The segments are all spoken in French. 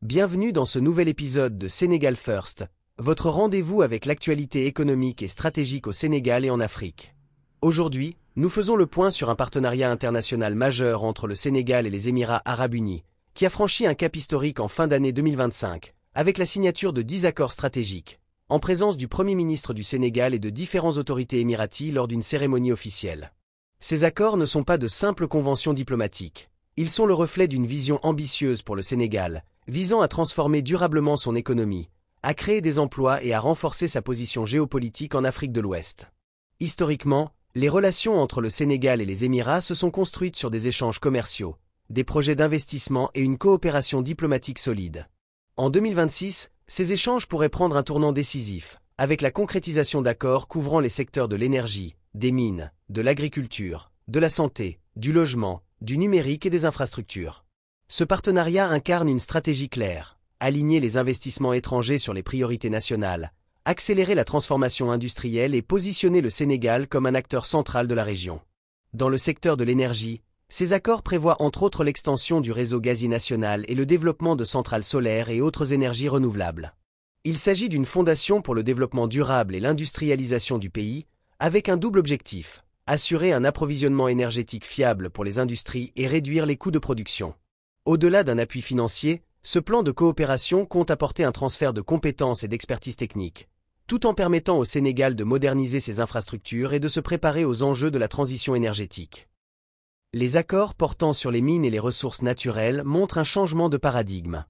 Bienvenue dans ce nouvel épisode de Sénégal First, votre rendez-vous avec l'actualité économique et stratégique au Sénégal et en Afrique. Aujourd'hui, nous faisons le point sur un partenariat international majeur entre le Sénégal et les Émirats arabes unis, qui a franchi un cap historique en fin d'année 2025, avec la signature de 10 accords stratégiques, en présence du Premier ministre du Sénégal et de différentes autorités émiraties lors d'une cérémonie officielle. Ces accords ne sont pas de simples conventions diplomatiques. Ils sont le reflet d'une vision ambitieuse pour le Sénégal, visant à transformer durablement son économie, à créer des emplois et à renforcer sa position géopolitique en Afrique de l'Ouest. Historiquement, les relations entre le Sénégal et les Émirats se sont construites sur des échanges commerciaux, des projets d'investissement et une coopération diplomatique solide. En 2026, ces échanges pourraient prendre un tournant décisif, avec la concrétisation d'accords couvrant les secteurs de l'énergie, des mines, de l'agriculture, de la santé, du logement, du numérique et des infrastructures. Ce partenariat incarne une stratégie claire, aligner les investissements étrangers sur les priorités nationales, accélérer la transformation industrielle et positionner le Sénégal comme un acteur central de la région. Dans le secteur de l'énergie, ces accords prévoient entre autres l'extension du réseau gazier national et le développement de centrales solaires et autres énergies renouvelables. Il s'agit d'une fondation pour le développement durable et l'industrialisation du pays, avec un double objectif: assurer un approvisionnement énergétique fiable pour les industries et réduire les coûts de production. Au-delà d'un appui financier, ce plan de coopération compte apporter un transfert de compétences et d'expertise technique, tout en permettant au Sénégal de moderniser ses infrastructures et de se préparer aux enjeux de la transition énergétique. Les accords portant sur les mines et les ressources naturelles montrent un changement de paradigme.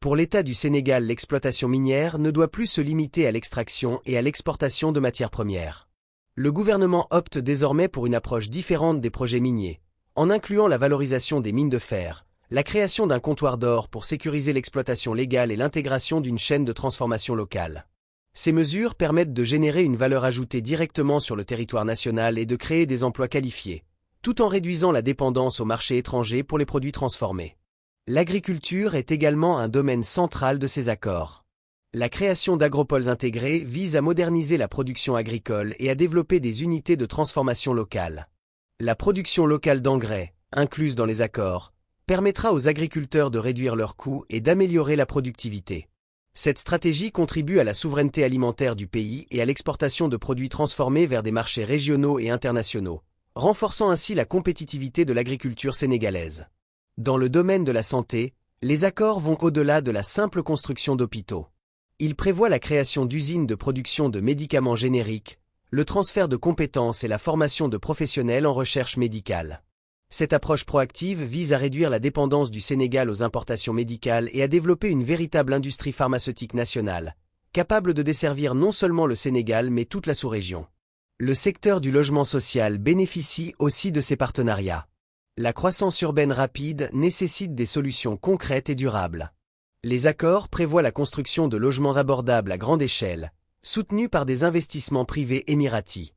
Pour l'État du Sénégal, l'exploitation minière ne doit plus se limiter à l'extraction et à l'exportation de matières premières. Le gouvernement opte désormais pour une approche différente des projets miniers, en incluant la valorisation des mines de fer, la création d'un comptoir d'or pour sécuriser l'exploitation légale et l'intégration d'une chaîne de transformation locale. Ces mesures permettent de générer une valeur ajoutée directement sur le territoire national et de créer des emplois qualifiés, tout en réduisant la dépendance au marché étranger pour les produits transformés. L'agriculture est également un domaine central de ces accords. La création d'agropoles intégrés vise à moderniser la production agricole et à développer des unités de transformation locale. La production locale d'engrais, incluse dans les accords, permettra aux agriculteurs de réduire leurs coûts et d'améliorer la productivité. Cette stratégie contribue à la souveraineté alimentaire du pays et à l'exportation de produits transformés vers des marchés régionaux et internationaux, renforçant ainsi la compétitivité de l'agriculture sénégalaise. Dans le domaine de la santé, les accords vont au-delà de la simple construction d'hôpitaux. Ils prévoient la création d'usines de production de médicaments génériques, le transfert de compétences et la formation de professionnels en recherche médicale. Cette approche proactive vise à réduire la dépendance du Sénégal aux importations médicales et à développer une véritable industrie pharmaceutique nationale, capable de desservir non seulement le Sénégal mais toute la sous-région. Le secteur du logement social bénéficie aussi de ces partenariats. La croissance urbaine rapide nécessite des solutions concrètes et durables. Les accords prévoient la construction de logements abordables à grande échelle, soutenus par des investissements privés émiratis.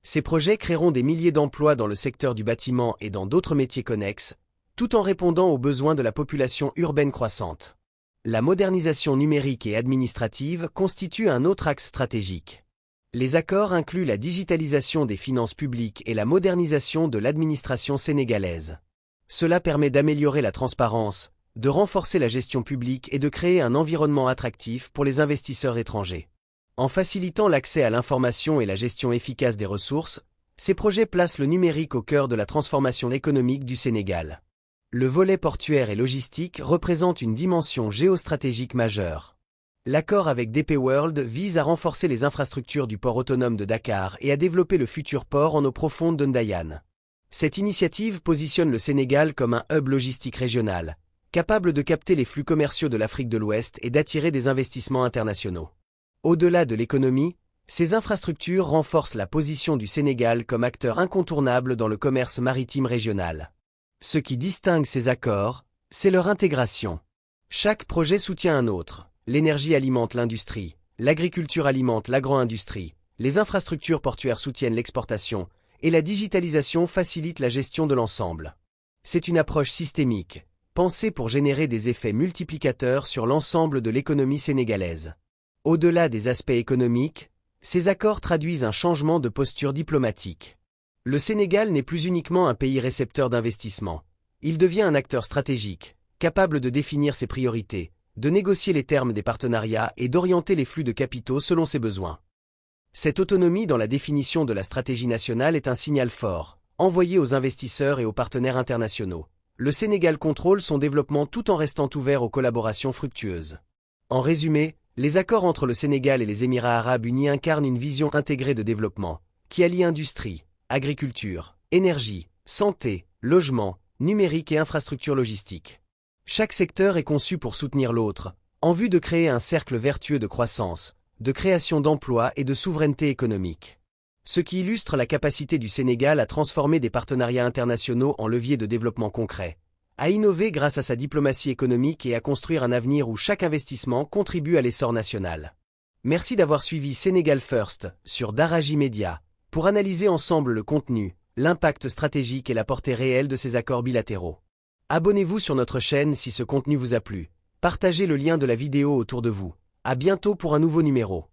Ces projets créeront des milliers d'emplois dans le secteur du bâtiment et dans d'autres métiers connexes, tout en répondant aux besoins de la population urbaine croissante. La modernisation numérique et administrative constitue un autre axe stratégique. Les accords incluent la digitalisation des finances publiques et la modernisation de l'administration sénégalaise. Cela permet d'améliorer la transparence, de renforcer la gestion publique et de créer un environnement attractif pour les investisseurs étrangers. En facilitant l'accès à l'information et la gestion efficace des ressources, ces projets placent le numérique au cœur de la transformation économique du Sénégal. Le volet portuaire et logistique représente une dimension géostratégique majeure. L'accord avec DP World vise à renforcer les infrastructures du port autonome de Dakar et à développer le futur port en eau profonde de Ndayane. Cette initiative positionne le Sénégal comme un hub logistique régional, capable de capter les flux commerciaux de l'Afrique de l'Ouest et d'attirer des investissements internationaux. Au-delà de l'économie, ces infrastructures renforcent la position du Sénégal comme acteur incontournable dans le commerce maritime régional. Ce qui distingue ces accords, c'est leur intégration. Chaque projet soutient un autre. L'énergie alimente l'industrie, l'agriculture alimente l'agro-industrie, les infrastructures portuaires soutiennent l'exportation, et la digitalisation facilite la gestion de l'ensemble. C'est une approche systémique, pensée pour générer des effets multiplicateurs sur l'ensemble de l'économie sénégalaise. Au-delà des aspects économiques, ces accords traduisent un changement de posture diplomatique. Le Sénégal n'est plus uniquement un pays récepteur d'investissements. Il devient un acteur stratégique, capable de définir ses priorités, de négocier les termes des partenariats et d'orienter les flux de capitaux selon ses besoins. Cette autonomie dans la définition de la stratégie nationale est un signal fort, envoyé aux investisseurs et aux partenaires internationaux. Le Sénégal contrôle son développement tout en restant ouvert aux collaborations fructueuses. En résumé, les accords entre le Sénégal et les Émirats arabes unis incarnent une vision intégrée de développement, qui allie industrie, agriculture, énergie, santé, logement, numérique et infrastructures logistiques. Chaque secteur est conçu pour soutenir l'autre, en vue de créer un cercle vertueux de croissance, de création d'emplois et de souveraineté économique. Ce qui illustre la capacité du Sénégal à transformer des partenariats internationaux en leviers de développement concret, à innover grâce à sa diplomatie économique et à construire un avenir où chaque investissement contribue à l'essor national. Merci d'avoir suivi Sénégal First sur Daraji Media pour analyser ensemble le contenu, l'impact stratégique et la portée réelle de ces accords bilatéraux. Abonnez-vous sur notre chaîne si ce contenu vous a plu. Partagez le lien de la vidéo autour de vous. À bientôt pour un nouveau numéro.